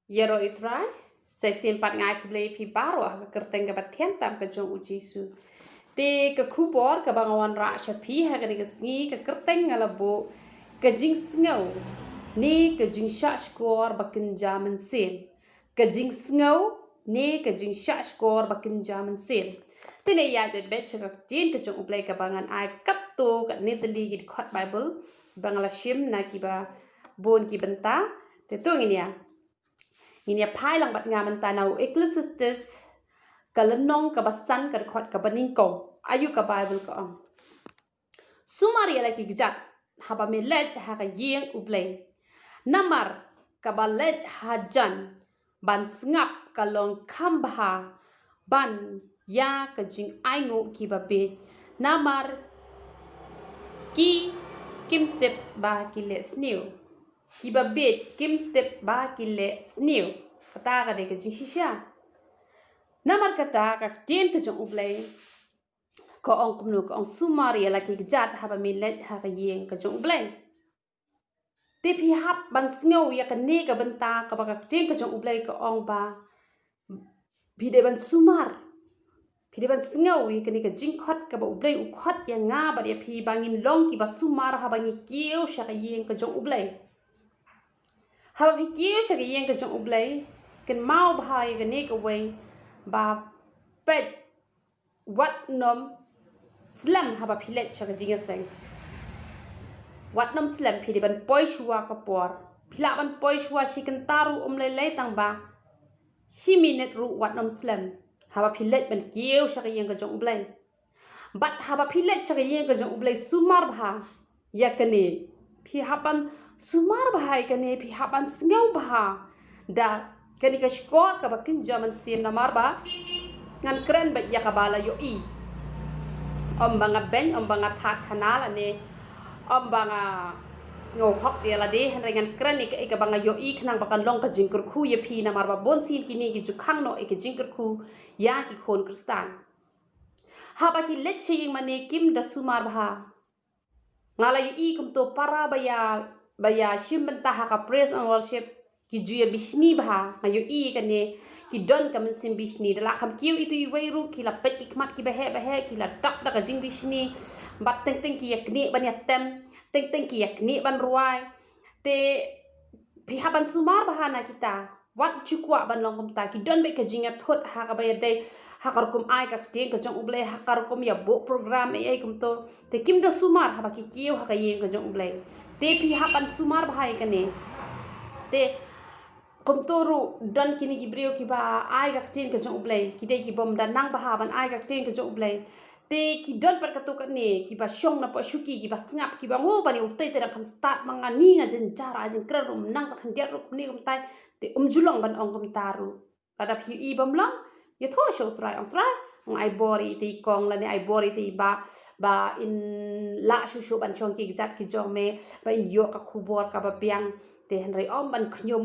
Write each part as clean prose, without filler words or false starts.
Yero itrai, saya simpat ngai keblei pi baru ke kerteng ke batien tam ke jong ujisu. Te ke kubor ke bangawan ra syapi ha ke sengi ke kerteng ngalabu ke jing sngau. Ni ke jing syak skor bakin jaman sen. Ke jing sngau ni ke jing syak skor bakin jaman sen. Tine ya be bet chak jin ke jong ublei ke bangan ai katto ke nitali gid khot bible bangala shim na ki ba bon ki benta te tung ini ya. Ini pai lang bat ngaman tanau Ecclesiastes kalenong kabasan kerkhot kabaningko ayu ka Bible ko ang sumari ala ki gjat haba melet ha ka yeng ublay namar kabalet hajan ban sngap kalong kambha ban ya ka jing aingo ki babe namar ki kimtep ba ki le snew Kiba bit kim tip ba kile snew kata ka de ka jing shisha namar kata ka tien ka jong ublay ko ong kumnu ko ong sumari ala ki gjat haba milet ha ka yeng ka jong ublay te pi hap ban snow ya ka ne ka benta ka ba ka tien ka jong ublay ko ong ba bide ban sumar bide ban snow ya ka ne ka jing khot ka ba ublay u khot ya nga ba ya pi bangin long ki ba sumar haba ngi kieu sha ka yeng ka jong ublay Haba pikir siya kayang kajong ublay, kan mau bahaya ganik away, ba pet wat nom slam haba pilet siya kajing seng. Wat nom slam pili ban poy shua kapor, pila ban poy shua si kan taru lay tang ba, si minute ru wat nom slam, haba pilet ban kieu siya kayang kajong ublay. Bat haba pilet siya kayang kajong ublay sumar bah, ya kanik. Pihapan sumar bahai kane pihapan sngau bah da kani ka skor ka bakin jaman sim na marba ngan kren ba ya kabala yo I banga ben banga that kanal ane banga sngau hok dia la de ngan kren ka banga yo I khnang bakan long ka jingkur khu ye phi na marba bon sin kini ki ju khang no ke jingkur khu ya ki khon kristan haba ki leche ing mane kim da sumar bah Ngalay I kumto para baya shimbenta haka praise and worship ki juya bishni bah mayo I kane ki don kamen sim bishni dala kham kiu itu iwairu ki la pet ki kmat ki behe ki la dak dak jing bishni bat teng teng ki yakni ban yatem teng teng ki yakni ban ruai te pihaban sumar bahana kita wat chukwa ban long kumta ki don be ka jinga thot haka baya dai hakar kum ai ka ting ka jong ublay hakar kum ya bo program ai kum to te kim da sumar haba ki kiu haka yeng ka jong ublay te pi hapan sumar bahai kane te kum to ru don kini ki brio ki ba ai ka ting ka jong ublay ki de ki bom dan nang baha ban ai ka ting ka jong ublay te ki don par ka to ka ne ki ba shong na pa shuki ki ba snap ki ba ngo ba ni utai te kam start manga ni nga jen jara jen kram nang ka khan dia ru kum ni kum tai te julong ban ong kum taru ladap hi I bom lang ya tho show try ang ai bori ti kong la ni ai bori ti ba in la shu ban chong ki jat ki jong me ba in yo ka khubor ka ba piang te henry ban khnyom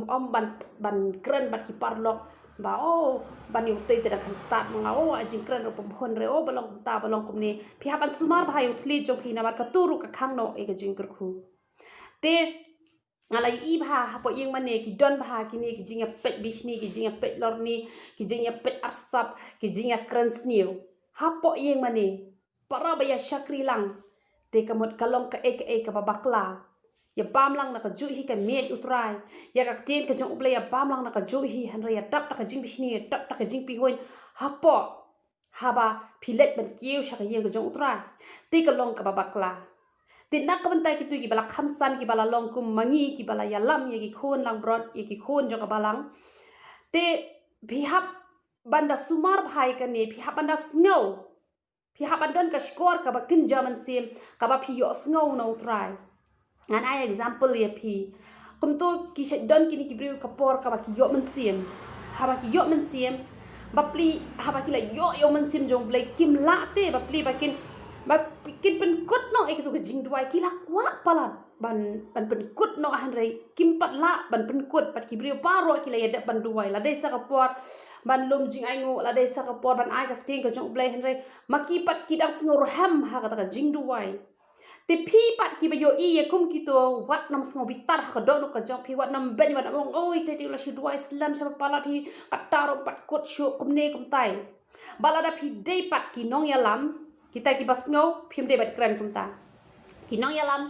ban kren bat ki parlok ba ban yu te te kan start nga ajin kren ro pom hon re balong kum ni phi ha ban sumar ba yu thli jong hi na mar ka turu ka khang no e ka jing kr khu te alai I bha hapo yeng mane ki don bha ki ne ki jinga pet bishni ki jinga pet lorni ki jinga pet arsap ki jinga krans new hapo yeng mane para ba ya shakri lang te kamot kalong ka ka babakla ya bam lang na ka ju hi ka met utrai ya ka tin ka jong uble ya bam lang na ka ju hi han ya tap ka jing bishni tap ka jing pi hoin hapo haba philet ban kieu shaka yeng ka jong utrai te kalong ka babakla Tindak kabantai kitu ki bala khamsan ki bala longkum mangi ki bala yalam ye ki khon lang brod ye ki khon jo ka balang te bihap banda sumar bhai ka ne bihap banda snow bihap bandan ka skor ka ba kin jaman sim ka ba phi yo snow no try an ai example ye phi kum to ki don kini ki briu ka por ka ba ki yo man sim ha ba ki yo man sim ba pli ha ba ki la yo man sim jong blai kim la te ba pli ba kin pen kut no ek tu ke jing duai kila kwa palan ban pen kut no han rei kim pat la ban pen kut pat ki brio paro kila ya ban duai la dei sa ka por ban lum jing ai ngo la dei sa ka por ban ai ka ting ka jong blai han rei maki pat ki dak sngor ham ha ka jing duai te phi pat ki ba yo I kum ki to wat nam sngo bitar ha do no ka jong phi wat nam ben wat nam oi te ti la shi dua Islam sa pala thi kataro pat kot shu kum ne kum tai balada phi dei pat ki nong ya lam kita ki bas ngau phim de bat kran kum ta ki nong ya lam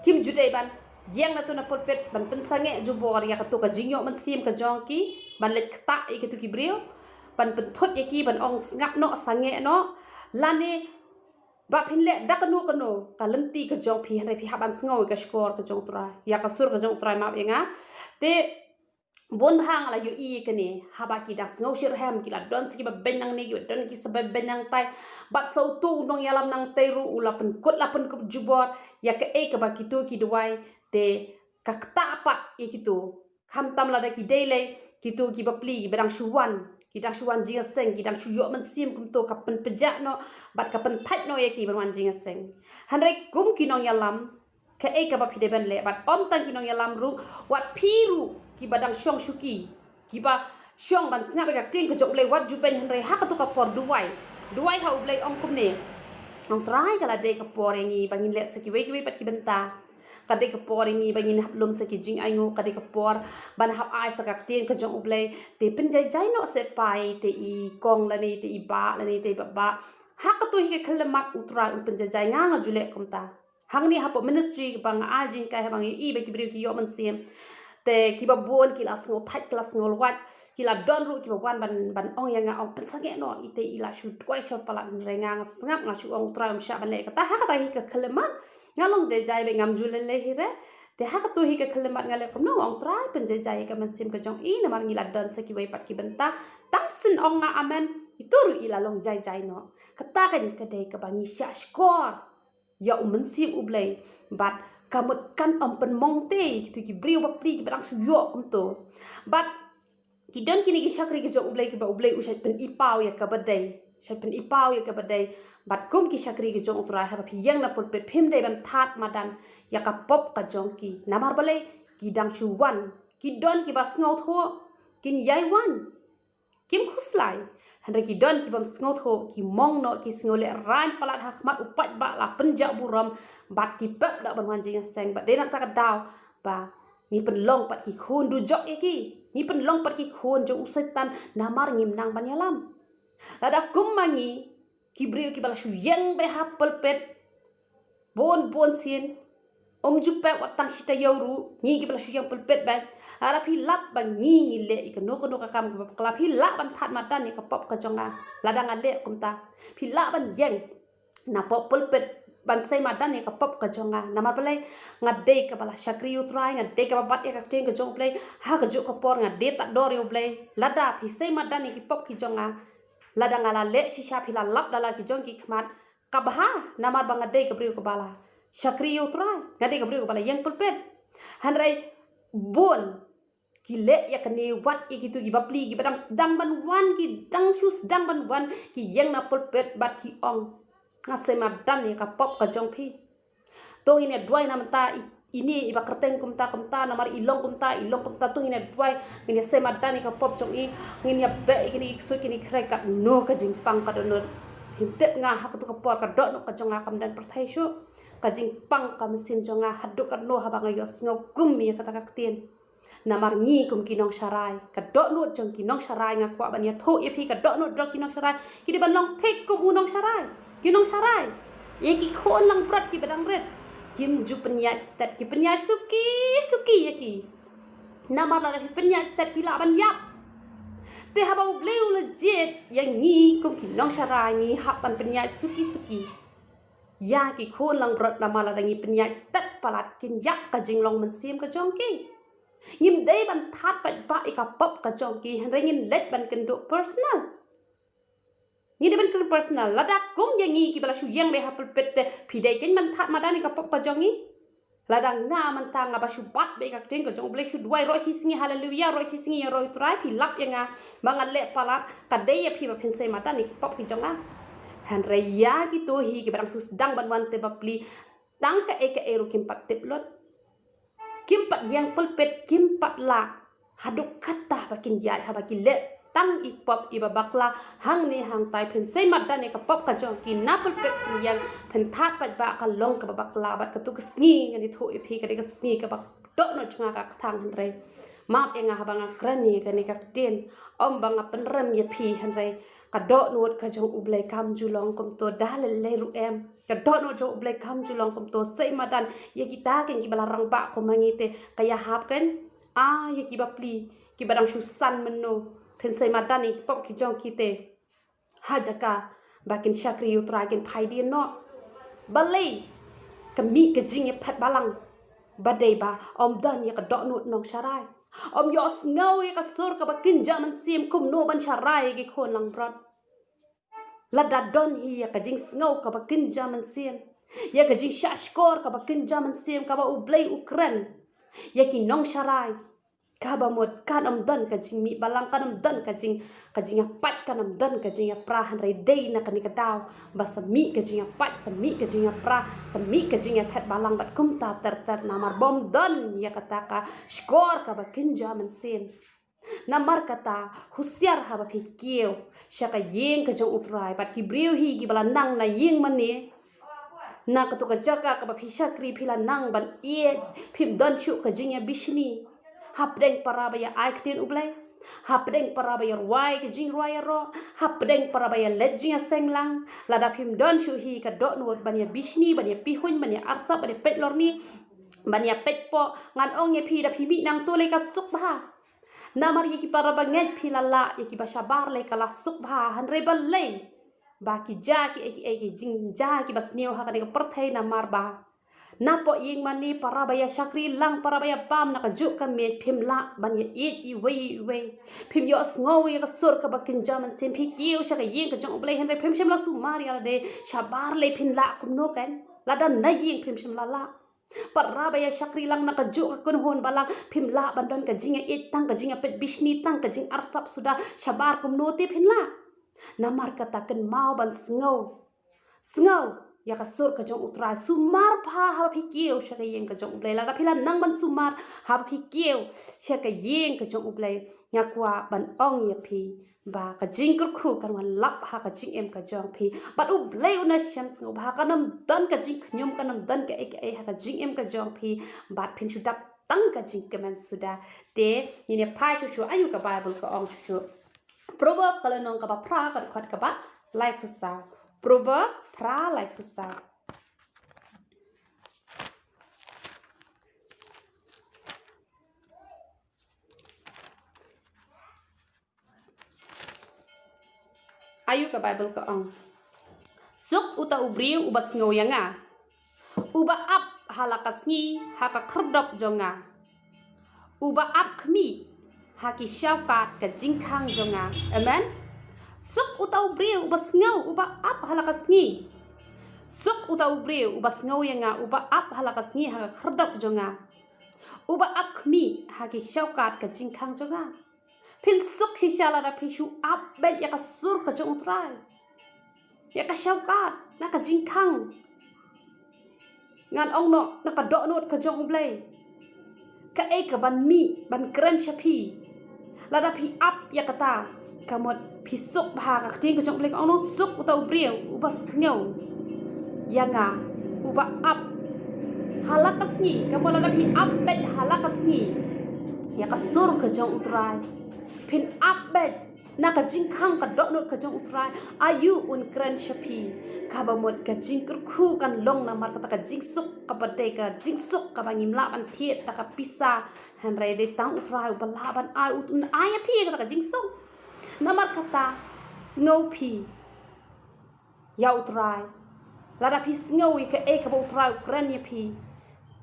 kim jude ban yang na to na potpet ban pen sange jubor ya ka to ka jingyo man sim ka jong ki ban let kta I ki to ki brio ban pen thot ye ki ban ong ngap no sange no lane ba phin le dakanu kanu ka lenti ka jong phi han phi haban sngo ka skor ka jong tra ya ka sur ka jong tra ma yenga te bon hang la yo I kani haba ki dak sngo shir ham ki la don ski ba benang ni ki don ki sabab benang tai bat sau tu nong yalam nang teru ulapen kot lapen ku jubor ya ka ka ba ki tu ki duai te ka kta pat ye ki tu kham tam la da ki dele ki tu ki ba pli ki berang shuwan kita shuan jinga seng kita shuyo man sim kum to kapen pejak no bat kapen thait no ye ki berwan jinga seng hanre kum kinong yalam ka ka ba phide ben le bat om tang kinong yalam ru wat phiru ki badang shong shuki ki ba shong ban snga ba ting ka jok le wat ju pen hanre hak to ka por duai ha ublei ong kum ne ong try kala de ka por ngi bangin le saki we pat ki benta kadai ka por ngi bangin hap lom saki jing aingu kadai ka por ban hap ai sakak tin ka jong ublei te pin jai no se pai te I kong la ni te I ba la ni te ba hak to hi ka khlemat utra pin jai nga jule kumta hang ni hap ministry bang aji ka bang I be ki bri ki yo man sim te ki ba bon ki la sngo thait klas ngol wat ki la don ru ki ba wan ban ong yang ong pen sange no ite ila shu twai cha pala renga ngap nga shu ong tra sha ban le ka ta ha ka hi ka khlemat ngalong jai be ngam jule le hi re te ha ka to hi ka khlemat ngale kom no ong tra pen jai ka man sim ka jong I na mar ngila don sa ki wei pat ki benta tang sin ong nga amen itu ru ila long jai no ka ta ka ni ka dei ka bangi sha skor ya men sim ublei bat kamut kan pen mongte gitu ki brio ba pli ki barang suyo kum to but ki don kini ki shakri ki jo ublei ki ba ublei usai pen ipau ya ka badai shat pen ipau ya ka badai but kum ki shakri ki jo utra ha phi yang na put pet phim dei ban that madan ya ka pop ka jong ki namar balai ki dang shu wan ki don ki bas ngau tho kin yai wan kim khuslai hanre ki don ki bam sngot ho ki mong no ki snole ran palat hak mat upat ba la penjak buram bat ki pep da ban wan jing seng ba de nak ta daw ba ni pen long pat ki khun du jok ye ki ni pen long pat ki khun jong setan namar ngim nang ban yalam lada kum mangi ki brio ki bala shu yang be hapel pet bon sin jupe watang sita yoru ngi ki bala shu yang pulpet ban ara phi lap bang ngi le ikano kono ka kam kala phi la ban that madan ni ka pop ka jonga ladang ale kumta phi la ban yang na pop pulpet ban sai madan ni ka pop ka jonga namar play ngade ka bala shakri utrai ngade ka bat ya ka ting ka jong play ha ka jo ka por ngade ta dor yo play lada phi sai madan ni ki pop ki jonga ladang ala le shisha phi la lap dala ki jong ki khmat ka bha namar bang ngade ka brio ka bala shakri utrai ngade ka brio ka bala yang pulpet hanrai bon ki le ya kani wat ikitu ki bapli ki badang sedang ban wan ki dang su sedang ban wan ki yang na pulpet bat ki ong ngase madan ya ka pop ka jong phi to ine dwai na mata ini iba kerteng kumta namar ilong kumta tu ine dwai ini se madan ni ka pop jong I ngin ya be kini so kini krekat no ka jing pang ka don himtet nga hak tu ka por ka dot no ka jong akam dan perthai shu ka jing pang ka mesin jong hadu ka no ha bang yo ngau kum mi ka ta tien namar ngi kum kinong sharai ka dot no jong kinong sharai nga kwa ban ya tho ye phi ka dot no jong kinong sharai ki di ban long thek ku bu nong sharai kinong sharai ye ki khon lang prat ki badang ret kim ju penyai stat ki penyai suki ye ki namar la penyai stat ki la ban yap te ha ba bleu le jet yang ngi kum kinong sharai ngi hap ban penyai suki ya ki khon lang prat namar la ngi penyai stat palat kin yak ka jing long man sim ka jong ki ngim dei ban that ba ka pop ka jong ki han ringin let ban kendo personal ni de ban kendo personal lada kum yang ngi ki bala shu yang be hapul pet phi dei ken ban that madani ka pop ka jong ni lada nga man ta nga ba shu bat be ka ting ka jong ble shu dwai ro hi singi hallelujah ro hi singi ro trai phi lap yang nga mangal le palat ka dei ya phi ba phin sei madani ki pop ki jong a han re ya ki to hi ki barang shu sedang ban wan te ba pli tang ka eru kim pat teplot kim pat yang pulpet kim pat la haduk kata bakin yat ha bakin le tang ipop iba bakla hang ni hang tai phen sei mat dan ka pop ka jong ki napul pek yang phen that pat ba ka long ka bakla bat ka tu ka sngi ngani tho ipi ka ka sngi ka bak do no chunga ka thang han re map enga habanga krani ka ni ka ten om banga penrem ye phi han re ka do nuot ka jong ublai kam julong kom to dal le ru em ka do no jong ublai kam julong kom to sei madan ye kita ken ki balarang ba ko mangite kaya hap kan ye ki bapli ki badang shu san menno phen sei madan ni pop ki jong kite hajaka bakin shakri utra ken phaidi no balai kami ke jing phat balang badai ba om dan ya ka do nuot nong sharai om yos ngau ya ka sur ka bakin jaman sim kum no ban sharai ki khon lang brot lada don hi ya ka jing ngau ka bakin jaman sim ya ka jing shashkor ka bakin jaman sim ka ba ublai ukran ya ki nong sharai ka ba mot kan om dan ka jing mi balang kan om dan ka jing pat kan om dan ka jing pra han rai dei na ka ni ka daw ba sami ka jing pat sami ka jing pra sami ka jing phat balang bat kum ta ter namar bom dan ya kata ka skor ka bakin jaman sim namar kata husiar ha ba phikieu shaka yeng ka jong utrai pat ki briu hi ki bala nang na yeng mani na ka to ka jaka ka ba phisha kri phila nang ban e phim don chu ka jing ya bishni hapdeng parabaya aiktin ublai hapdeng parabaya ruai ke jing ruai ro hapdeng parabaya lejing senglang lada phim don chu hi ka do nuot bania bishni bania pihun bania arsa bania petlorni bania petpo ngan ong ye phi da phimi nang to le ka suk bha namar ye ki parabanget philala ye ki bashabar le kala suk bha han re balle ba ki ja ki jing ja ki basneo ha ka de perthai namar ba napo yeng mani parabaya shakri lang parabaya pam na ka juk ka met phim la ban ye it I we phim yo sngo ye ka sur ka bakin jaman sim phi kiu cha ka yeng ka jong blai hen re phim shim la su mar ya de shabar le phin la kum no kan la dan na yeng phim shim la parabaya shakri lang na ka juk ka kun hon balang phim la ban don ka jinga it tang ka jinga pet bishni tang ka jing arsap suda shabar kum no te phin la namar ka taken mau ban sngo ya ka sur ka jong utra sumar pha ha phi kieu sha ka yeng ka jong ublai la phila nang ban sumar ha phi kieu sha ka yeng ka jong ublai nya kwa ban ong ye phi ba ka jing kur khu kan wan lap ha ka jing em ka jong phi but ublai una sham sngo ba ka nam dan ka jing khnyom ka nam dan ka e ha ka jing em ka jong phi bat phin chu dak tang ka jing kemen suda te ni ne phai chu ayu ka bible ka ong chu proverb kala nong ka ba phra ka khot ka ba lai pusau proverb pra lai pusau ayu ka bible ka ong suk uta ubriu uba sngo yanga uba ap halakasngi haka khrdop jonga uba ap khmi haki shaukat ka jingkhang jonga amen suk uta ubriu uba sngo uba ap halakasngi suk uta ubriu uba sngo yanga uba ap halakasngi haka khrdop jonga uba ap khmi haki shaukat ka jingkhang jonga phin suk shishala ra phishu ap bel ya ka sur ka jong trai ya ka shaukat na ka jingkhang ngan ong no na ka do not ka jong ublai ka ka ban mi ban kran chapi la da phi ap ya kata kamot phi suk bha ka ting ka jong ublai ong no suk uta ubriu uba sngo yanga uba ap halakasngi kamot la da phi ap bel halakasngi ya ka sur ka jong utrai phin ap bel na ka jingkhang ka do not ka jong utrai ayu un kran chapi ka ba mot ka jing khu kan long na mar ka jing suk ka bade ka jing suk ka bangim la ban thiet ta ka pisa han re de tang utrai ba la ban ai un ai phi ka jing suk na mar kata snow phi ya utrai la da phi snow ka ka ba utrai kran ye phi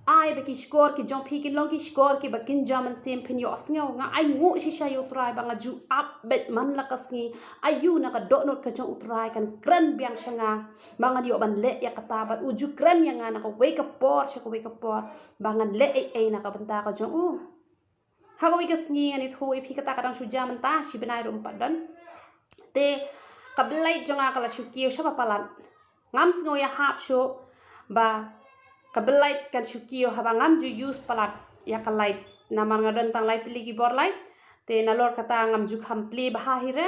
ai ba ki skor ki jong phi ki long ki skor ki ba kin jaman sem phin yo sngo nga ai ngo shi sha yo trai ba nga ju up bet man la ka sngi ayu na ka do not ka jong utrai kan kran biang shanga ba nga yo ban le ya kata ba uju kran ya nga na ka wake up por sha ka wake up por ba nga le na ka banta ka jong ha ka wake sngi ani thoi phi kata ka dang shu jaman ta shi benai rum padan te ka blai jonga kala shu kiu sha pa palan ngam sngo ya hap sho ba kabelait kan shukio habangam ju use palat ya kalait namar ngadon tang light ligi bor light te nalor kata ngam ju khampli bahire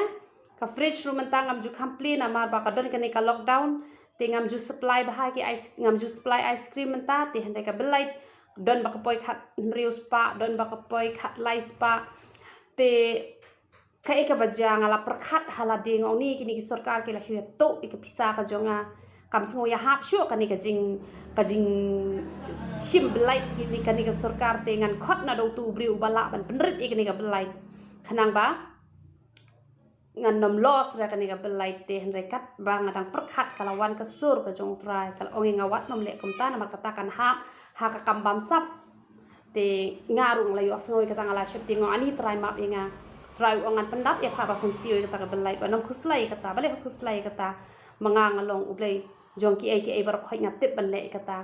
ka fridge room ta ngam ju khampli na mar ba ka don kani ka lockdown te ngam ju supply bahai ki ice ngam ju supply ice cream ta te hande ka belait don ba ka poi khat rius pa don ba ka poi khat lice pa te ka eka baja ngala perkhat hala ding ong ni kini ki sarkar ke la shu to eka pisa ka jonga kam sngo ya hap shu kani ka jing shim belait kini ka sarkar te ngan khot na do tu briu bala ban penrit ikani ka belait khanang ba ngan nom loss ra kani ka belait te hen rekat ba ngadang perkhat kalawan ka sur ka jong trai kal ong ngawat nom le kum ta na mar kata kan hap ha ka kambam sap te ngarung la yo sngo ka tangala shep tingo ani trai map inga try ongan pendap ya phaba kun sioi kata ka belai ba nom khuslai kata bale khuslai kata mangang along ublei jong ki ai bar khoi nga tip ban le kata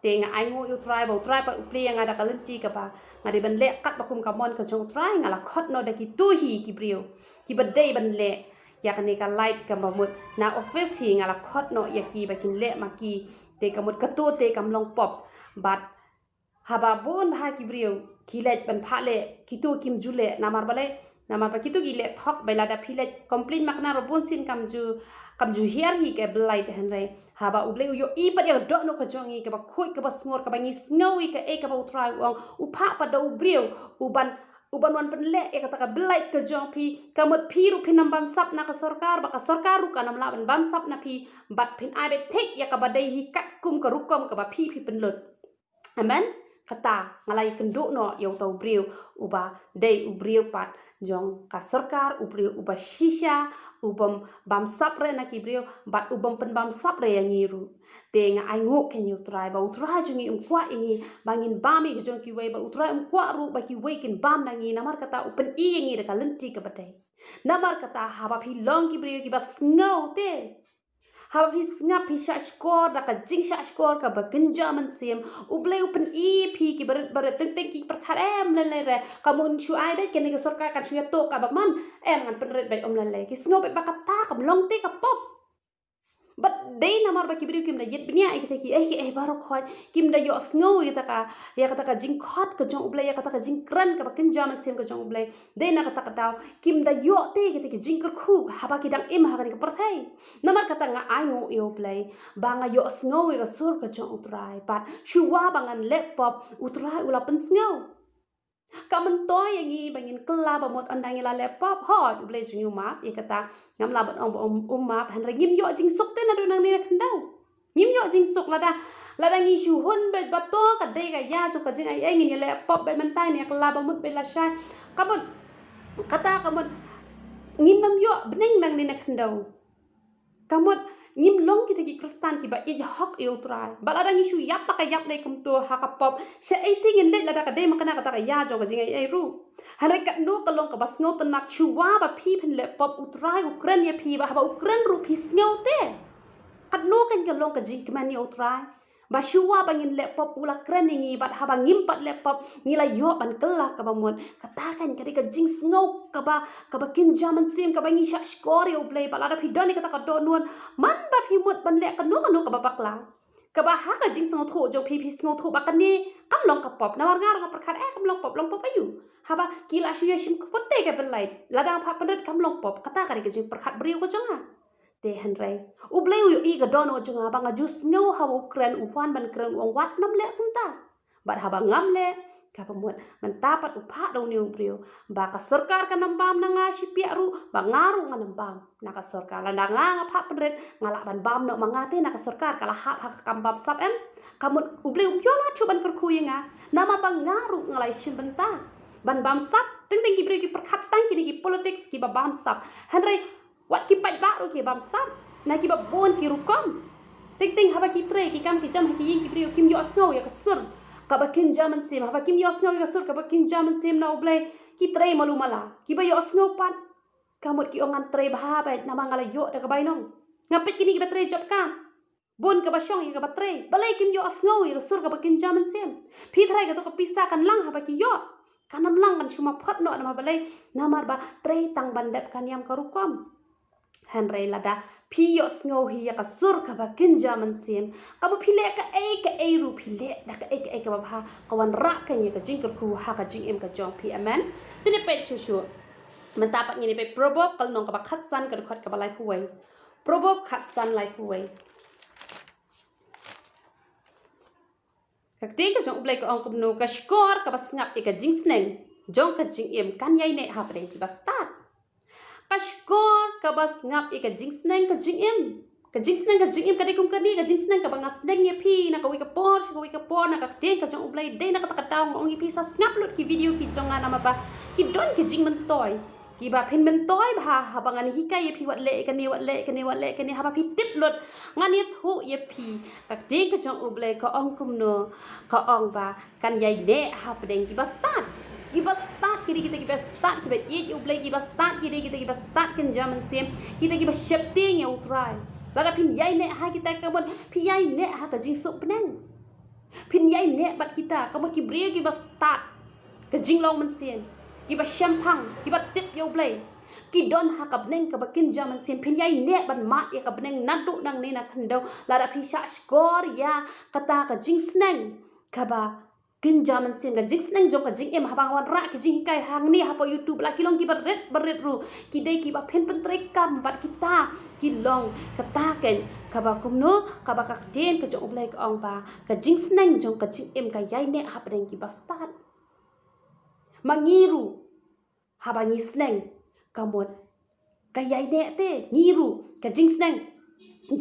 te nga ai ngo u try pa uplei nga da kalenti ka ba ngadi ban le kat ba kum ka mon ka jong try ngala khot no da ki tu hi ki brio ki badai ban le ya kani ka light ka mamut na office hi ngala khot no ya ki ba kin le ma ki te ka mut ka tu te kam long pop bat haba bon bha ki brio ki let ban pha le ki tu kim jule namar bale namar pa kitu gile thok belada philet complain makna robun sin kamju hiar hi ke belai te henre haba uble yo I pa ya do no ka jongi ke ba khoi ke ba snor ka ba ngi snowy ke e ka ba utrai wang upha pa do brio uban wan penle e kata ka belai ke jong phi kamot phi ru phinam bam sap na ka sarkar ba ka sarkar ru kanam la ban bam sap na phi bat phin ai be thek ya ka ba dei hi kat kum ka rukom ka ba phi penlut amen kata ngalai kenduk no yau tau brio uba dei ubrio pat jong ka sarkar ubrio uba shisha ubam bam sapre na ki brio bat ubam pen bam sapre yang ngiru te nga ai ngok ken yu trai ba utrai jungi kwa ini bangin bami jong ki wei ba utrai kwa ru ba ki wei kin bam na ngi namar kata upen I ngi de ka lenti ka badai namar kata haba phi long ki brio ki bas ngau te haba phi ngap phi sha skor da ka jing sha skor ka ba genjaman sim uble upen I phi ki baret teng ki perkhat em le re kamun shu ai be ken ki sarkar kan shu to ka ba man em ngan penret be om le ki sngo be ba ka ta ka long te ka pop but dei namar ba ki brio kim da yet bnya ki ki baro khoi kim da yo sngo ita ka ya kata ka jing khot ka jong uble ya kata ka jing kran ka ba genjaman sim ka jong uble dei na kata ka daw kim da yo te ki jing ka khu haba ki dang im ha ka perthai namar kata nga ai ngo yo play banga yo sngo ga sur ka jong utrai pat shuwa bangan laptop utrai ula pen sngo kamen toy yang i bangin kela ba mot andang la laptop ho ble jing map e kata ngam la ban om map han re ngim yo jing sok te na do nang ni khandau ngim yo jing sok la da ngi shu hun be ba to ka de ga ya jo ka jing ai ngi laptop be man tai ne kela ba mot be la sha kabut kata kamut ngim nam yo beneng nang ni khandau kamut ngim long kita ki kristan ki ba I hok e utrai ba la ngi shu yap ta ka yap le kum to ha ka pop she ai ting in le la da ka de makana ka ta ka ya jo ka jing ai ru hare ka no ka long ka bas ngo ta nak chu wa ba phi phin le pop utrai ukran ya phi ba ukran ru phi sngo te kat no kan ka long ka jing man ni utrai ba shuwa bangin le pop ula kran ngi bat haba ngim pat le pop ngila yo ban kala ka ba mon kata kan ka jing sngo ka ba kin jaman sim ka ba ngi sha skor yo play ba la phi doni kata ka do non man ba phi mut ban le ka no ka ba bakla ka ba ha ka jing sngo tho jo phi sngo tho ba kan ni kam long ka pop na war ngar ka perkhat kam long pop ayu haba kila shu ya shim ko pote ka belai ladang pha pandat kam long pop kata ka jing perkhat brio ko jonga te hanrai uble u I ga dono junga banga jus ngau ha ukran upan ban kran wang wat nam le kumta bat haba ngam le ka pamut man tapat upha do ni ubrio ba ka sarkar ka nambam na nga si piaru ba ngaru nga nambam na ka sarkar la nga pha penret ngala ban bam no mangate na ka sarkar kala ha kambam sap em kamut uble yola chuban kurku nga nama ba ngaru ngalai sim benta ban bam sap ting ki brio ki perkhat tang ki politics ki ba bam sap hanrai wat ki pai baru ki bam sap na ki ba bon ki rukom ting haba ki tre ki kam ki jam ki yin ki brio kim yo sngo ya kasur ka ba kin jaman sim haba kim yo sngo ya kasur ka ba kin jaman sim na uble ki tre malu mala ki ba yo sngo pat kamut ki ongan tre ba ba na mangala yo da ka bai nong ngapet kini ki ba tre job kan bon ka ba shong ya ka ba tre balai kim yo sngo ya kasur ka ba kin jaman sim phi thrai ka to ka pisa kan lang haba ki yo kanam lang kan cuma phot no na balai namar ba tre tang bandap kan yam ka rukom Henry lada piyo snow hi ya ka sur ka ba kinja man sim ka ba phile ka e ru phile da ka e ka ba ha ka wan ra ka ni ka jing ka khu ha ka jing em ka jong pi amen tini pe chu chu man ta pat ni pe proverb kal nong ka ba khat san ka khat ka ba lai pu wei proverb khat san lai pu wei ka te ka jong blai ka ong kum no ka skor ka ba snap e ka jing sneng jong ka jing em kan yai ne ha pre ki ba start Kashkor kabas ngap ika jingsneng ka jingim ka jingsneng ka jingim ka dikum ka ni ka jingsneng ka bangas neng ye phi na ka wi ka por na ka teng ka jong ublai de na ka takataw ngong i phi sa ngap lut ki video ki jonga na ma ba ki don ki jing man toy ki ba phin man toy ba ha bangan hi ka ye phi wat le ka ni ha ba phi tip lut ngani thu ye phi ka teng ka jong ublai ka ong kum no ka ong ba kan yai de ha pedeng ki ba start kita start kita start kita eat you play kita start kita start kan zaman sim kita shifting you try lada pin yai ne ha kita kabon pin yai ne ha ka jing sok penang pin yai ne bat kita kabon ki brio kita start ka jing long man sim kita shampang kita tip you play ki don ha ka beneng ka bakin zaman sim pin yai ne ban mat ya ka beneng nadu nang ne na khandau lada phi sha skor ya kata ka jing snang ka ba kin zaman sim ga jinx nang jong ka jing em habang wan ra ki jing kai hang ni ha po youtube la kilong ki baret ru ki dei ki ba pen pen trek kam bat kita ki long kata ken ka ba kum no ka ba ka den ka jong blai ka ong ba ka jinx nang jong ka jing em ka yai ne ha pedeng ki ba start mangiru ha ba ni sneng ka mot ka yai ne te ngiru ka jinx nang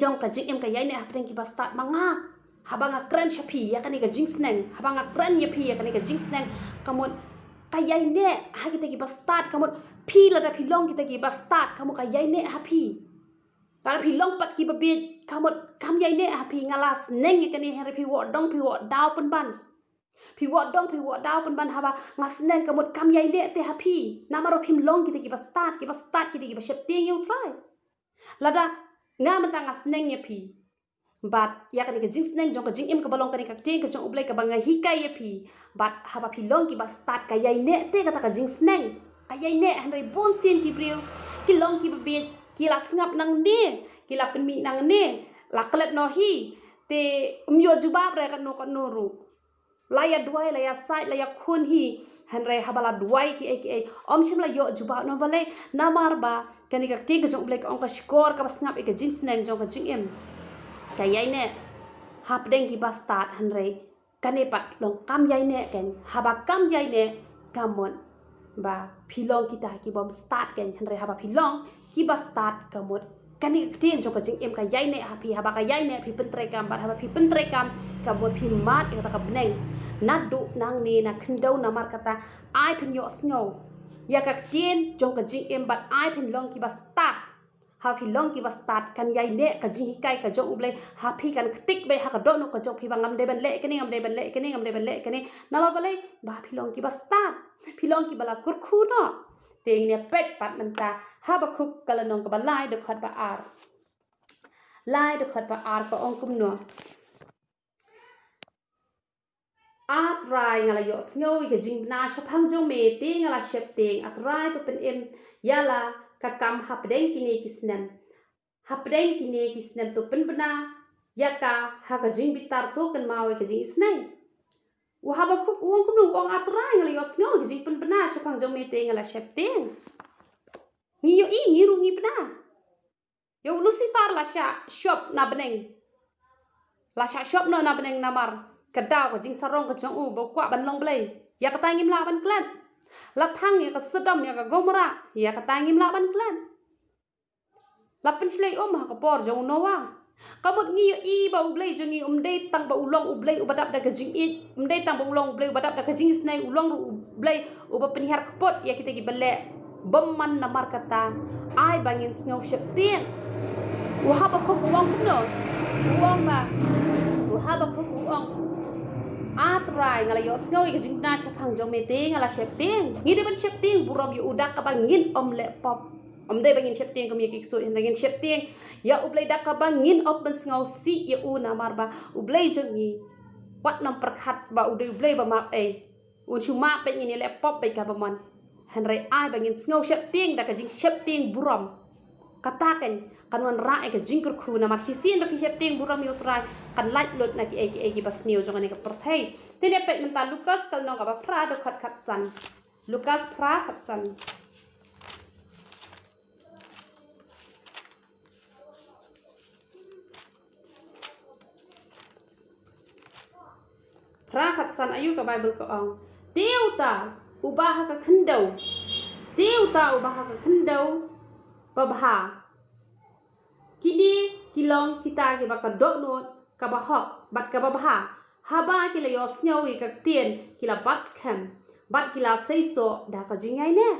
jong ka jing em ka yai ne ha pedeng ki ba start manga habang akran siya pi ya kani ka jinx neng habang akran ya pi ya kani ka jinx neng kamot kayay ne ha kita ki start kamot pi la da pi long kita ki start kamot kayay ne ha pi la pi long pat ki babit kamot kam yay ne ha pi ngalas neng ya kani ha pi wo dong pi wo daw pen ban pi wo dong pi wo daw pen ban haba ngas neng kamot kam yay ne te ha pi namaro pim long kita ki start kita ki shep ting you try la da nga mata ngas neng ya pi but ya kan ka jing sneng jong ka jing im ka balong ka ka ting ka jong ublai ka banga hikai ye phi but haba phi long ki ba start ka yai ne te ka jing sneng ka yai ne han rei bon sin ki priu ki long ki be ki la ngap nang ne ki la pen mi nang ne la klet no hi te yo jubab re kan no ru la ya duai la ya side la ya khun hi han rei habala duai ki e om shim la yo jubab no bale na mar ba kan ka ting ka jong ublai ka ong ka score ka ngap e ka jing sneng jong ka jing im kayay ne hap deng ki ba start han rei kane pat long kam yai ne ken haba kam yai ne kamon ba philong kita ki bom start ken han rei haba philong ki ba start kamot kani tin jok jing em ka yai ne ha phi haba ka yai ne phi pentre kam ba haba phi pentre kam kamot phi mat ka ka bneng na du nang ni na khndau na mar kata ai phin yo snow ya ka tin jok jing em bat ai phin long ki ba start ha phi long ki ba start kan yai ne ka jing hikai ka jong ublai ha phi kan tik be ha ka do no ka jok phi bangam de ban le kini ngam de ban le kini ngam de ban le kini na ba balai ba phi long ki ba start phi long ki bala kur khu no te ne pet pat man ta ha ba khuk kala nong ka ba lai de khat ba ar lai de khat ba ar ko ong kum no atrai ngala yo sngoy ka jing na sha phang jong me te ngala shep teng atrai to pen em yala kakam hapdeng kini kisnem to penbena yaka haka jing bitar to kan mawe ka jing isnai wa haba khuk uang kunu uang atrai ngali yos ngo ka jing penbena sapang jong mete ngala shepteng ngi yo i ngi ru ngi pena yo lucifer la sha shop na beneng la sha shop no na beneng namar kadaw ka jing sarong ka jong u bo kwa ban long blai ya ka tangim la ban klan la thang ya ka Sodom ya ka Gomora ya ka tangim la ban klan la penchlei ha ka por jong nowa kamut ngi i ba ublei jongi umdei tang ba ulong ublei ubadap da ka jing i umdei tang ba ulong ublei ubadap da ka jing snai ulong ublei uba penihar kpot ya kita gi bele bomman na markata ai bangin sngaw sheptien wa haba ko uang no uang ba wa haba ko uang atrai ngala yo sngaw ga jing na shapang jong mete ngala sheptien ngi de ban sheptien buram yu udak ka bangin omle pop omdei bangin sheptien kom yeki so ngin sheptien ya ublei dak ka bangin op ban sngaw si ya u na marba ublei jongi wat nam perkhat ba ublei ba map un chuma pe ngin le pop pe ka ba man han rei ai bangin sngaw sheptien dak ka jing sheptien buram katakan kanuan ra ke jingkur khu na mar hisin ra hip ting buram yu trai kan light lot na ki bas new jong ani ka perthai tene pet menta Lukas kal no ka ba pra do khat san Lukas pra khat san pra khat san ayu ka Bible ko ong Teuta ubah ka khendau Teuta ubah ka khendau babha kini kilong kita ke baka doknot ka bahok bat ka babha haba kila yos ngawi ka tien kila bat scam bat kila seiso da ka jingai ne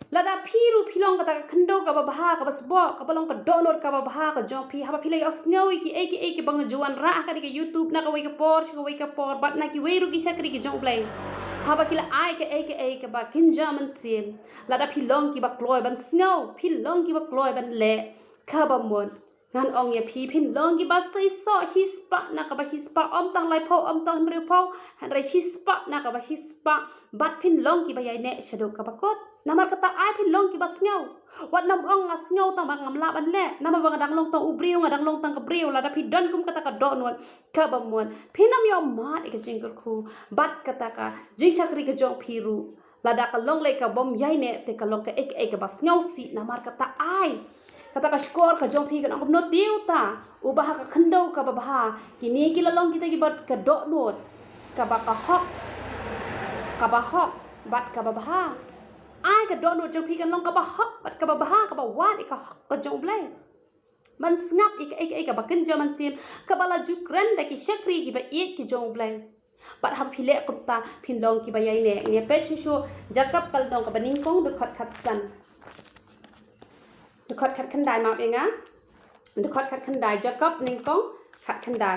lada piru pilong kata khendau ka babha ka basbo ka balong ka doknot ka babha ka jong pi haba pila yos ngawi ki bang juan ra ka di YouTube na ka wei ka por bat na ki wei ru ki sakri ki jong blai haba kila ai ke ba kinjaman sim lada pilong ki ba kloi ban snow pilong ki ba kloi ban le ka ba mon ngan ong ya pilong ki ba sai so hispa na ka ba hispa tang lai pho tang ri pho han rai hispa na ka ba hispa bat pilong ki ba yai ne shado ka ba kot namar kata ai pilong ki ba snow wat nam ong nga snow tang ba ngam la ban le nama ba ngadang long tang ubriu ngadang long tang ka briu lada pi don kum kata ka do non ka ba mon pinam yo ma ik jingkur khu bat kata ka jing chakri ka jong piru lada ka long le ka bom yai ne te ka long ka ek ba snow si namar kata ai kata ka skor ka jong pi ka ngam no tiuta ubah ka khendau ka ba kini ki lalong kita ki bat ka do not ka ba ka hok bat ka ba ai ka do not jong pi ka long ka ba hok bat ka ba ka ba wat ka hok ka jong blai man ngap ik ba kinja man sim ka bala jukran da ki shakri ki ba ki jong blai pat ham phile kupta phinlong ki ba yai ne pe chu jakap kal dong ka baning kong de khat san de khat khandai ma enga de khat khandai jakap ning kong khat khandai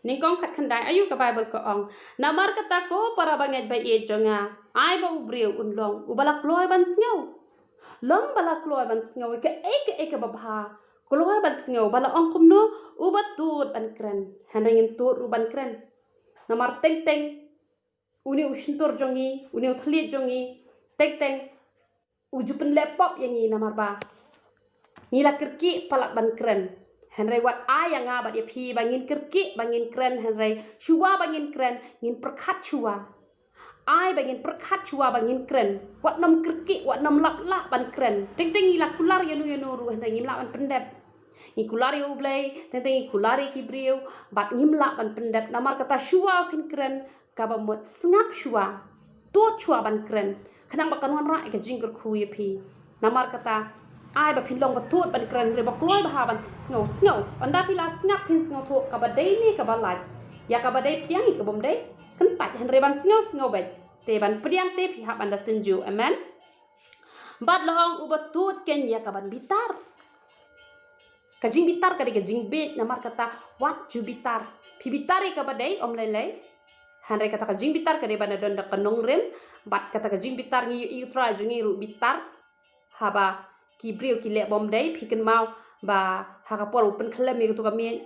ning kong khat khandai ayu ka Bible ko ong namar kata ko para banget ba jonga ai ba ubriu unlong ubala kloi ban sngo long bala kloi ban sngo ke ek ba kloi ban sngo bala ong kum no ubat tut ban kran handangin tut ru ban kran namar teng uni ushntor jongi uni uthli jongi teng ujupen laptop yangi namar ba nila kirki palat ban kran henry wat ayang ba dia phi bangin kirki bangin kran henry shuwa bangin kran ngin perkhat shuwa ai bangin perkhat shuwa bangin kran wat nam kirki wat nam lap ban kran teng ila kular yanu ru henry ngim la ban pendep ngi kulari ublay teng kulari kibriu bat ngim la ban pendep namar kata shuwa pin kran ka ba mot snap shuwa to shuwa ban kran khanang ba kanwan ra ka jingkur khu ye phi namar kata ai ba phinlong ba tut ban kran re ba kloi ba ban sngo onda pila snap phin sngo tho ka ba dei ni ka ba lai ya ka ba dei piang ka bom dei kan tai han re ban sngo ba te ban priang te phi ha ban da tunju amen bat long uba tut ken ya ka ban bitar ka jing bitar ka de ka jing bit namar kata wat ju bitar phi bitari ka ba dei om lai han re kata ka jing bitar ka de ban don da kanong rem bat kata ka jing bitar ngi utra ju ngi ru bitar haba ki brio ki le bom dei phiken mau ba ha ka por open khlem mi tu ka mi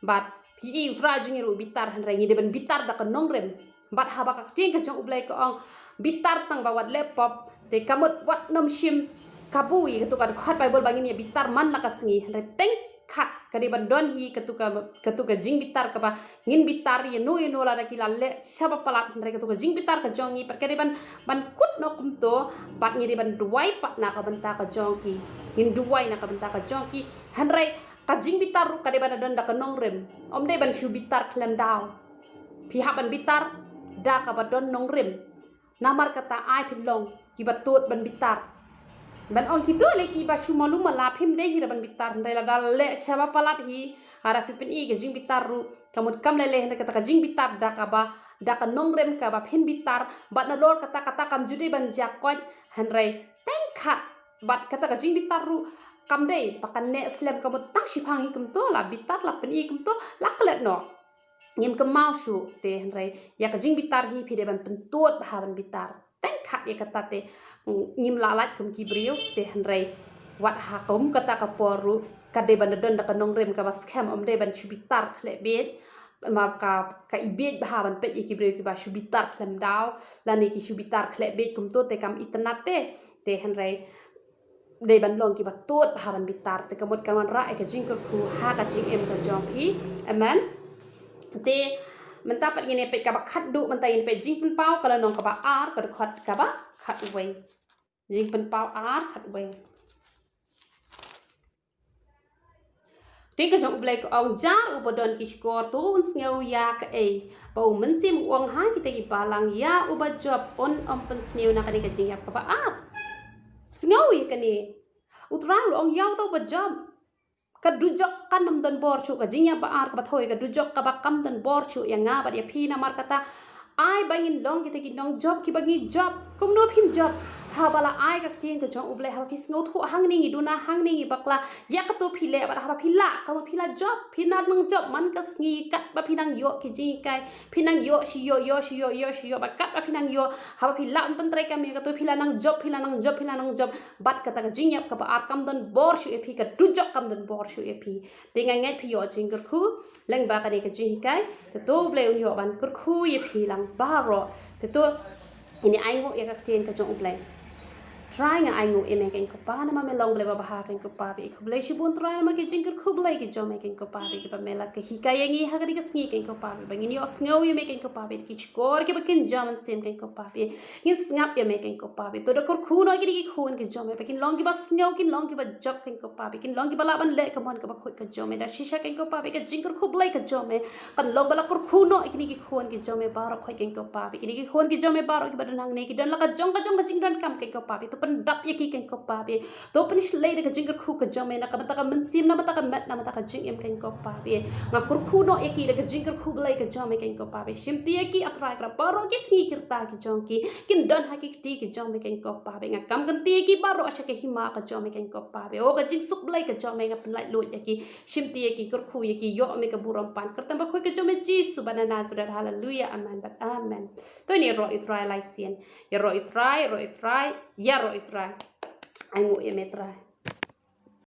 bat phi utra ju ngi ru bitar han re ngi de ban bitar da kanong rem bat haba ka ting ka jong ublai ko ong bitar tang ba wat laptop te kamot wat nom shim kabui tu ka khat Bible bangin ya bitar man la ka sngi han re teng khat kadi ban don hi katuka jing bitar ka ba ngin bitar ye no la ki lalle shaba palat han re katuka jing bitar ka jongi par kadi ban kut no kum to bat ngi ban duai pat na ka banta ka jongki ngin duai na ka banta ka jongki han re ka jing bitar ru kadi ban don da ka nong rem om de ban shu bitar klem daw phi ha ban bitar da ka ba don nong rem namar kata ai philong ki batut ban bitar ban ong kitu le ki ba shumalu mala phim de hi ban bitar ndai la dal le shaba palat hi hara pipin i ke jing bitar ru kamut kam le hen kata ka jing bitar da ka ba da ka nongrem ka ba phin bitar bat na lor kata kam judi ban jakot han rai teng khat bat kata ka jing bitar ru kam dei pakan ne slem kamut tak shipang hi kum to la bitar la pen i kum to la klet no ngim ke mau shu te han rai ya ka jing bitar hi phi de ban pen tot ba ban bitar teng khat ya kata te ngim lalat kum ki brio te han rai wat ha kum kata ka poru ka de ban don da ka nong rem ka bas kham om de ban chu bitar khle be mà ka ibet bahaban pet ikibre ki ba shubitar klem daw lani ki shubitar khle bet kum to te kam itnate te henrai de ban long ki ba tot bahaban bitar te kamot kaman ra e ka jingkur khu ha ka jing em ka jong phi amen te mentapat ngene pet ka ba khat du mentai pet jing pen pau kala nong ka ba ar ka khat ka ba khat wei jing pen pau ar khat wei Tika jong blek ong jar ubodon ki skor tu ngeu ya ka e bau mensim uang ha kita ki balang ya uba job on pen sneu na kani ka jing yap ka ba ngeu ya kani utrang ong yaw to ba job ka dujok kan nam don bor chu ka jing yap ba ka ba thoi ka dujok ka ba kam don bor chu ya nga ba ya phi na mar kata ai bangin long kita ki nong job ki bangi job kum no phin job ha bala ai ka ting ka jong uble ha phis ngau thu hang ningi duna hang ningi bakla ya ka to phile ba ha phila ka ma phila job phina nang job man ka sngi kat ba phinang yo ki ji kai phinang yo shi yo ba kat ba phinang yo ha phila un pen trai ka me ka to phila nang job bat ka ta ka jing yap ka ba ar kam don bor shu e phi ka du job kam don bor shu e phi te ngai ngai phi yo jing kur khu leng ba ka ni ka ji kai to ble un yo ban kur khu ye phi lang ba ro te to ini ai ngo ya ka ten ka jong uble try nga ai ngo eme ken ko pa na ma me long ble ba ha ken ko pa bi khuble shi bun try ma ke jing kur khuble ki jom ken ko pa bi ki pa mela ke hi ka yangi ha ka ri ka sni ken ko pa bi bangin yo sngo ye me ken ko pa bi ki chkor ke ba ken jam sem ken ko pa bi ngin snap ye me ken ko pa bi to da kur khu no ki khun ke jom me ken long ki ba sngo kin long ki ba job ken ko pa bi kin long ki ba la ban le ka mon ka ba khoi ka jom me da shisha ken ko pa bi ka jing kur khuble ka jom me kan long ba la kur khu no ki khun ki jom me ba ro khoi ken ko pa bi ki khun ki jom me ba ro ki ba dan hang ne ki dan la ka jong ka jing dan kam ken ko pa bi to pen dap ye ki ken ko pa bi to pen shlei de ka jing kur khu ka jom me na ka mata ka men sim na mata ka met na mata ka jing em ken ko pa bi nga kur khu no ye ki de ka jing kur khu blai ka jom me ken ko pa bi shim ti ye ki atrai kra ba ro ki sni kirta ki jong ki kin dan ha ki ti ki jom me ken ko pa bi nga kam kan ti ki ba ro sha ke hima ka jom me ken ko pa bi o ka jing suk blai ka jom me nga pen lai lo ye ki shim ti ye ki kur khu ye ki yo me ka buram pan kertam ba khoi ka jom me ji su banana su da hallelujah amen to ni ro Israel lai sien ya ro Israel ya ro Israel ai ngo ye me trai